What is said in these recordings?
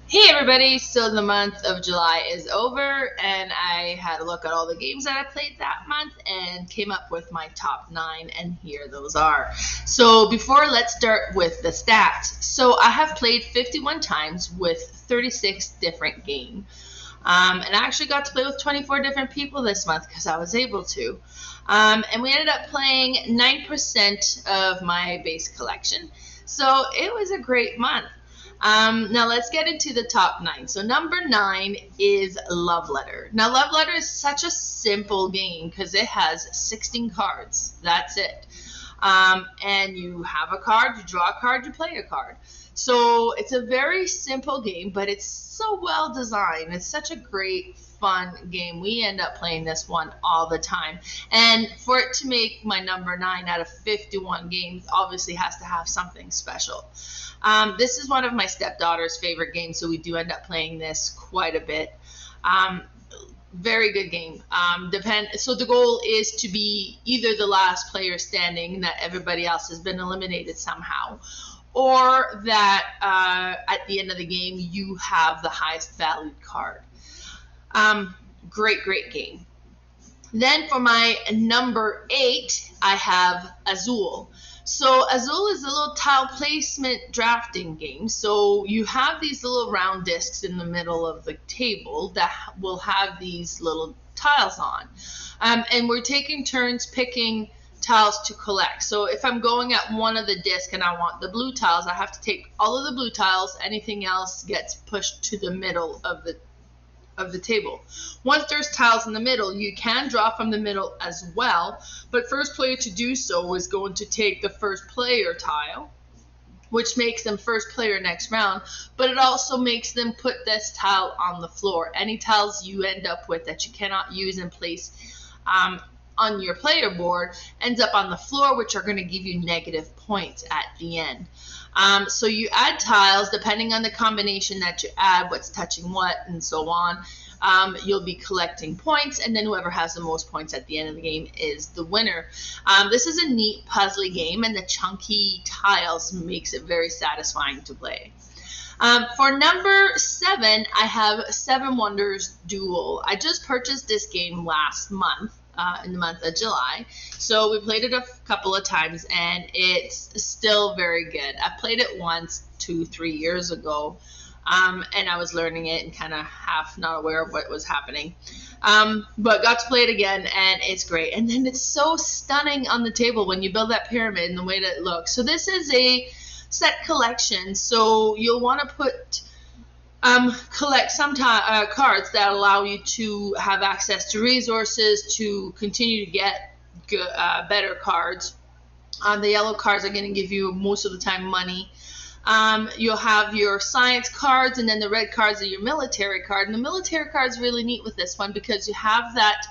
Hey everybody, so the month of July is over and I had a look at all the games that I played that month and came up with my top 9 and here those are. So let's start with the stats. So I have played 51 times with 36 different games. And I actually got to play with 24 different people this month because I was able to. And we ended up playing 9% of my base collection. So it was a great month. Now let's get into the top 9. So number 9 is Love Letter. Now Love Letter is such a simple game because it has 16 cards. That's it. And you have a card, you draw a card, you play a card. So it's a very simple game, but it's so well designed. It's such a great, fun game. We end up playing this one all the time. And for it to make my number 9 out of 51 games, obviously has to have something special. This is one of my stepdaughter's favorite games, so we do end up playing this quite a bit. Very good game. So the goal is to be either the last player standing, that everybody else has been eliminated somehow, or that at the end of the game you have the highest valued card. Great game. Then for my number 8, I have Azul. So Azul is a little tile placement drafting game. So you have these little round discs in the middle of the table that will have these little tiles on. And we're taking turns picking tiles to collect. So if I'm going at one of the discs and I want the blue tiles, I have to take all of the blue tiles. Anything else gets pushed to the middle of the table. Once there's tiles in the middle, you can draw from the middle as well, but first player to do so is going to take the first player tile, which makes them first player next round, but it also makes them put this tile on the floor. Any tiles you end up with that you cannot use in place on your player board ends up on the floor, which are going to give you negative points at the end. So you add tiles depending on the combination that you add, what's touching what, and so on. You'll be collecting points, and then whoever has the most points at the end of the game is the winner. This is a neat puzzly game, and the chunky tiles makes it very satisfying to play. For number 7, I have Seven Wonders Duel. I just purchased this game last month. In the month of July. So we played it a couple of times and it's still very good. I played it once 2-3 years ago and I was learning it and kind of half not aware of what was happening. But got to play it again and it's great. And then it's so stunning on the table when you build that pyramid and the way that it looks. So this is a set collection. So you'll want to collect some cards that allow you to have access to resources to continue to get better cards. The yellow cards are going to give you most of the time money. You'll have your science cards, and then the red cards are your military card. And the military card is really neat with this one because you have that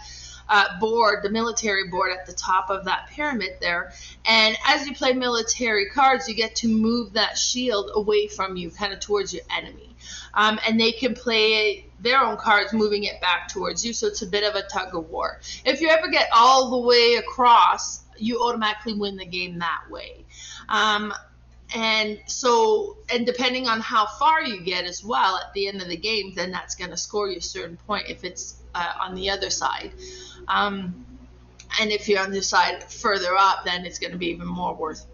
board, the military board at the top of that pyramid there. And as you play military cards, you get to move that shield away from you, kind of towards your enemy. And they can play their own cards, moving it back towards you. So it's a bit of a tug of war. If you ever get all the way across, you automatically win the game that way. And depending on how far you get as well at the end of the game, then that's going to score you a certain point if it's on the other side. And if you're on the side further up, then it's going to be even more worth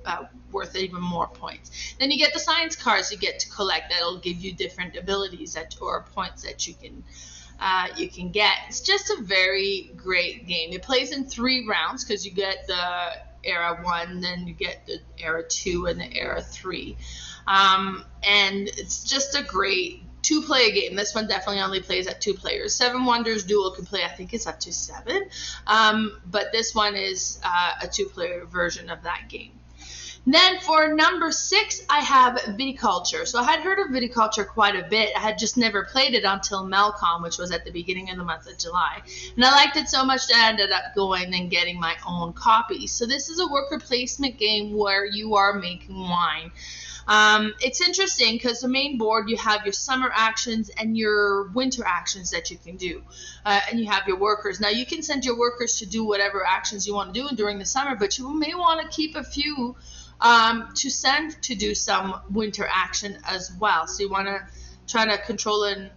even more points. Then you get the science cards you get to collect. That'll give you different abilities or points that you can get. It's just a very great game. It plays in 3 rounds because you get the era 1, then you get the era 2, and the era 3. And it's just a great 2-player game. This one definitely only plays at 2 players. Seven Wonders Duel can play, I think it's up to 7. But this one is a 2-player version of that game. Then for number 6, I have Viticulture. So I had heard of Viticulture quite a bit. I had just never played it until Melcom, which was at the beginning of the month of July. And I liked it so much that I ended up going and getting my own copy. So this is a worker placement game where you are making wine. It's interesting because the main board, you have your summer actions and your winter actions that you can do. And you have your workers. Now, you can send your workers to do whatever actions you want to do during the summer, but you may want to keep a few to send to do some winter action as well. So you want to trying to control and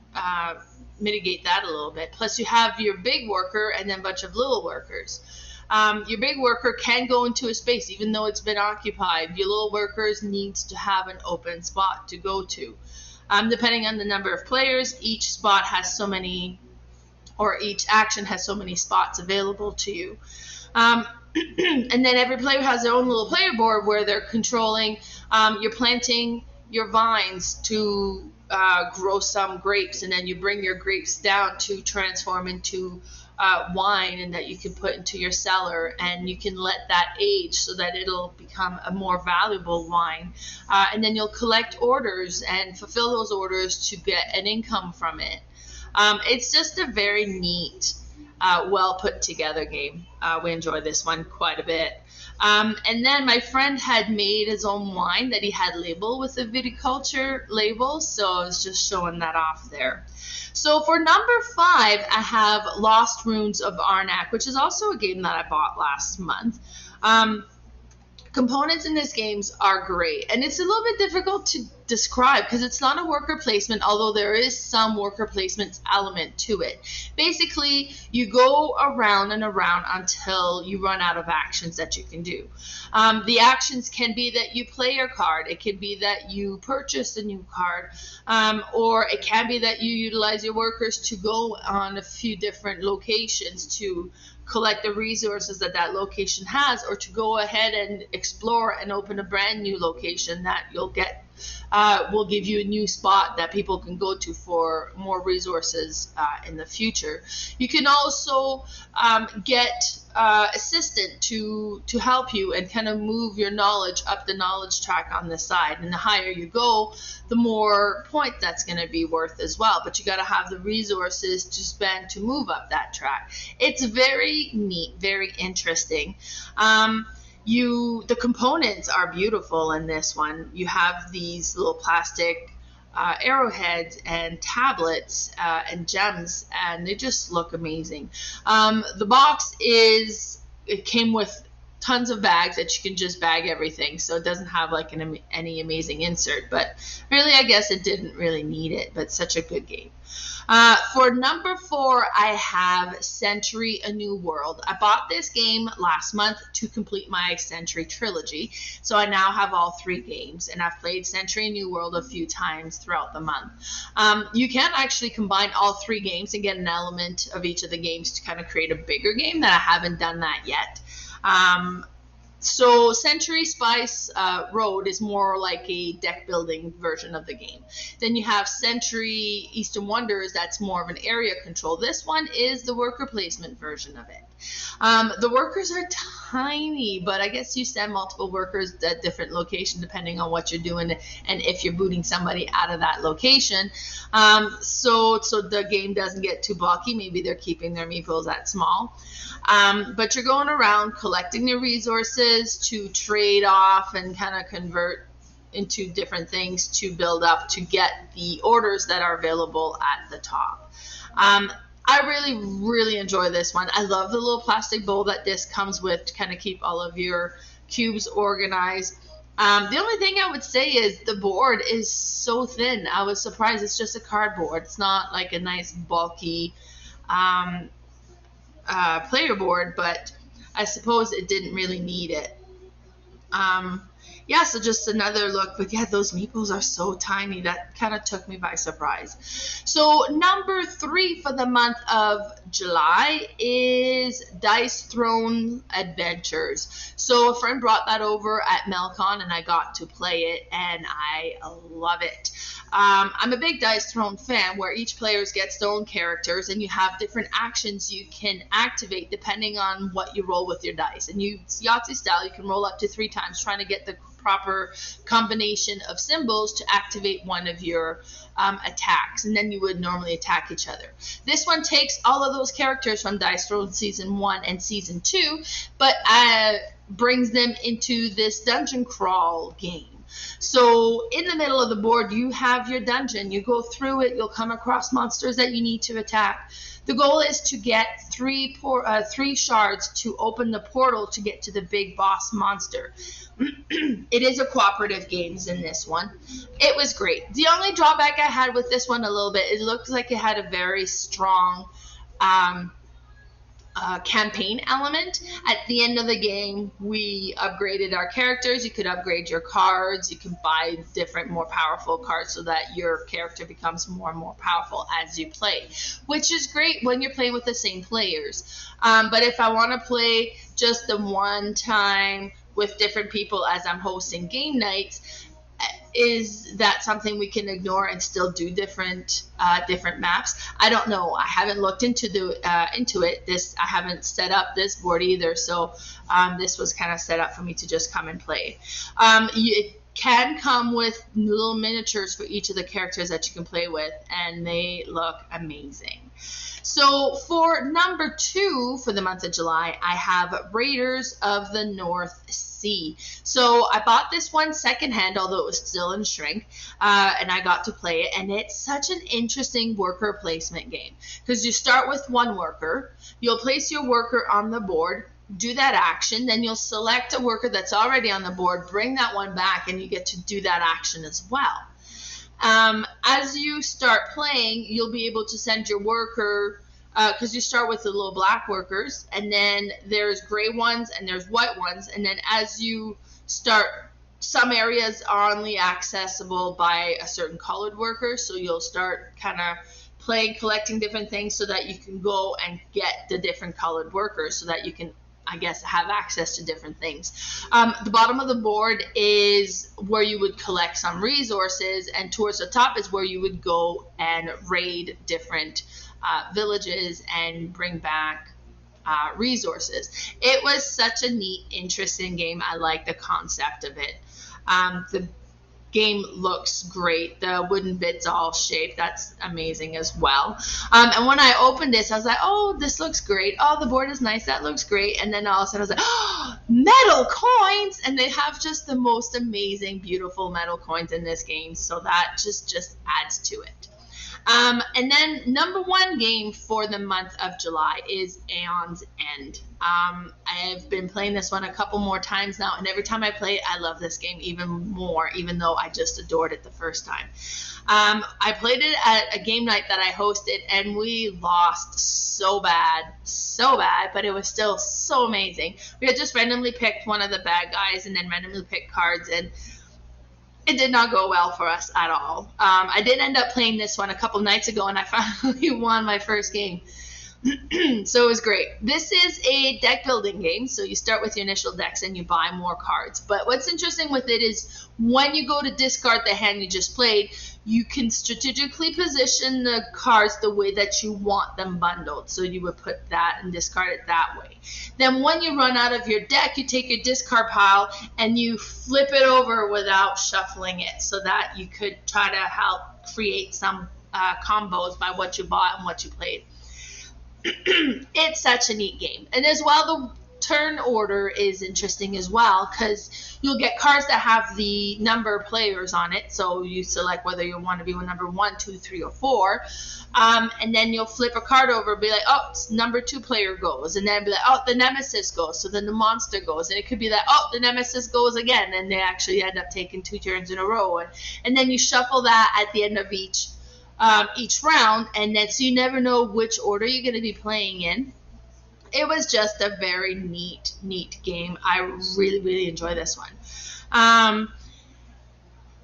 mitigate that a little bit. Plus, you have your big worker and then a bunch of little workers. Your big worker can go into a space even though it's been occupied. Your little workers needs to have an open spot to go to. Depending on the number of players, each spot has so many, or each action has so many spots available to you. And then every player has their own little player board where they're controlling. You're planting your vines to grow some grapes, and then you bring your grapes down to transform into wine, and that you can put into your cellar, and you can let that age so that it'll become a more valuable wine. And then you'll collect orders and fulfill those orders to get an income from it. It's just a very neat, well put together game. We enjoy this one quite a bit. And then my friend had made his own wine that he had labeled with a Viticulture label, so I was just showing that off there. So for number 5, I have Lost Runes of Arnak, which is also a game that I bought last month. Components in this game are great, and it's a little bit difficult to describe because it's not a worker placement, although there is some worker placement element to it. Basically, you go around and around until you run out of actions that you can do. The actions can be that you play your card, it can be that you purchase a new card, or it can be that you utilize your workers to go on a few different locations to collect the resources that that location has, or to go ahead and explore and open a brand new location that you'll get will give you a new spot that people can go to for more resources in the future. You can also get assistant to help you and kind of move your knowledge up the knowledge track on the side, and the higher you go, the more point that's going to be worth as well, but you got to have the resources to spend to move up that track. It's very neat, very interesting. The components are beautiful in this one. You have these little plastic arrowheads and tablets and gems, and they just look amazing. The box it came with tons of bags that you can just bag everything, so it doesn't have like any amazing insert, but really I guess it didn't really need it, but such a good game. For number 4, I have Century: A New World. I bought this game last month to complete my Century trilogy, so I now have all 3 games, and I've played Century: A New World a few times throughout the month. You can actually combine all 3 games and get an element of each of the games to kind of create a bigger game that I haven't done that yet. So Century Spice Road is more like a deck building version of the game. Then you have Century Eastern Wonders, that's more of an area control. This one is the worker placement version of it. The workers are tiny, but I guess you send multiple workers at different locations depending on what you're doing and if you're booting somebody out of that location. So the game doesn't get too bulky. Maybe they're keeping their meeples that small. But you're going around collecting the resources to trade off and kind of convert into different things to build up to get the orders that are available at the top. I really, really enjoy this one. I love the little plastic bowl that this comes with to kind of keep all of your cubes organized. The only thing I would say is the board is so thin. I was surprised. It's just a cardboard. It's not like a nice bulky player board, but I suppose it didn't really need it. Yeah, so just another look, but yeah, those meeples are so tiny. That kind of took me by surprise. So number 3 for the month of July is Dice Throne Adventures. So a friend brought that over at Melcon, and I got to play it, and I love it. I'm a big Dice Throne fan, where each player gets their own characters, and you have different actions you can activate depending on what you roll with your dice. And Yahtzee style, you can roll up to 3 times trying to get the proper combination of symbols to activate one of your attacks, and then you would normally attack each other. This one takes all of those characters from Dice Throne Season 1 and Season 2, but brings them into this dungeon crawl game. So in the middle of the board, you have your dungeon. You go through it. You'll come across monsters that you need to attack. The goal is to get three shards to open the portal to get to the big boss monster. It is a cooperative games in this one. It was great. The only drawback I had with this one a little bit, it looked like it had a very strong campaign element. At the end of the game, we upgraded our characters. You could upgrade your cards. You can buy different, more powerful cards so that your character becomes more and more powerful as you play, which is great when you're playing with the same players. But if I want to play just the one time with different people as I'm hosting game nights, is that something we can ignore and still do different maps? I don't know. I haven't looked into it. I haven't set up this board either, so this was kind of set up for me to just come and play. It can come with little miniatures for each of the characters that you can play with, and they look amazing. So for number 2 for the month of July, I have Raiders of the North Sea. So I bought this one secondhand, although it was still in shrink, and I got to play it. And it's such an interesting worker placement game because you start with one worker. You'll place your worker on the board, do that action, then you'll select a worker that's already on the board, bring that one back, and you get to do that action as well. As you start playing, you'll be able to send your worker, because you start with the little black workers, and then there's gray ones and there's white ones, and then as you start, some areas are only accessible by a certain colored worker, so you'll start kind of playing, collecting different things so that you can go and get the different colored workers so that you can, I guess, have access to different things. The bottom of the board is where you would collect some resources, and towards the top is where you would go and raid different villages and bring back resources. It was such a neat, interesting game. I like the concept of it. The game looks great. The wooden bits all shaped. That's amazing as well. And when I opened this, I was like, oh, this looks great. Oh, the board is nice. That looks great. And then all of a sudden I was like, oh, metal coins. And they have just the most amazing, beautiful metal coins in this game. So that just adds to it. And then number 1 game for the month of July is Aeons End. I've been playing this one a couple more times now, and every time I play it, I love this game even more, even though I just adored it the first time. I played it at a game night that I hosted, and we lost so bad, but it was still so amazing. We had just randomly picked one of the bad guys and then randomly picked cards, and it did not go well for us at all. I did end up playing this one a couple nights ago, and I finally won my first game. So it was great. This is a deck building game, so you start with your initial decks and you buy more cards. But what's interesting with it is when you go to discard the hand you just played, you can strategically position the cards the way that you want them bundled. So you would put that and discard it that way. Then when you run out of your deck, you take your discard pile and you flip it over without shuffling it, so that you could try to help create some combos by what you bought and what you played. It's such a neat game. And as well, the turn order is interesting as well, because you'll get cards that have the number of players on it, so you select whether you want to be with number 1, 2, 3, or 4, and then you'll flip a card over and be like, oh, number 2 player goes, and then be like, oh, the nemesis goes, so then the monster goes, and it could be that, oh, the nemesis goes again, and they actually end up taking 2 turns in a row, and then you shuffle that at the end of each round, and then so you never know which order you're going to be playing in. It was just a very neat game. I really enjoy this one.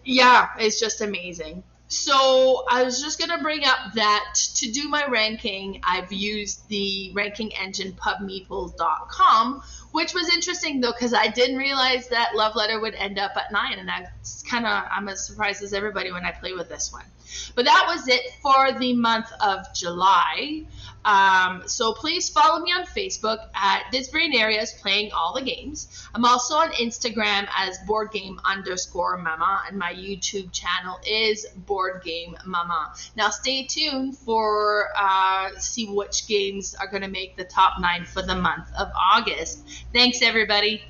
Yeah, it's just amazing. So I was just going to bring up that to do my ranking, I've used the ranking engine pubmeeple.com, which was interesting though, because I didn't realize that Love Letter would end up at 9, and I'm as surprised as everybody when I play with this one. But that was it for the month of July. So please follow me on Facebook at Disbrain Areas playing all the games. I'm also on Instagram as BoardGame_Mama, and my YouTube channel is BoardGameMama. Now stay tuned for see which games are going to make the top 9 for the month of August. Thanks everybody.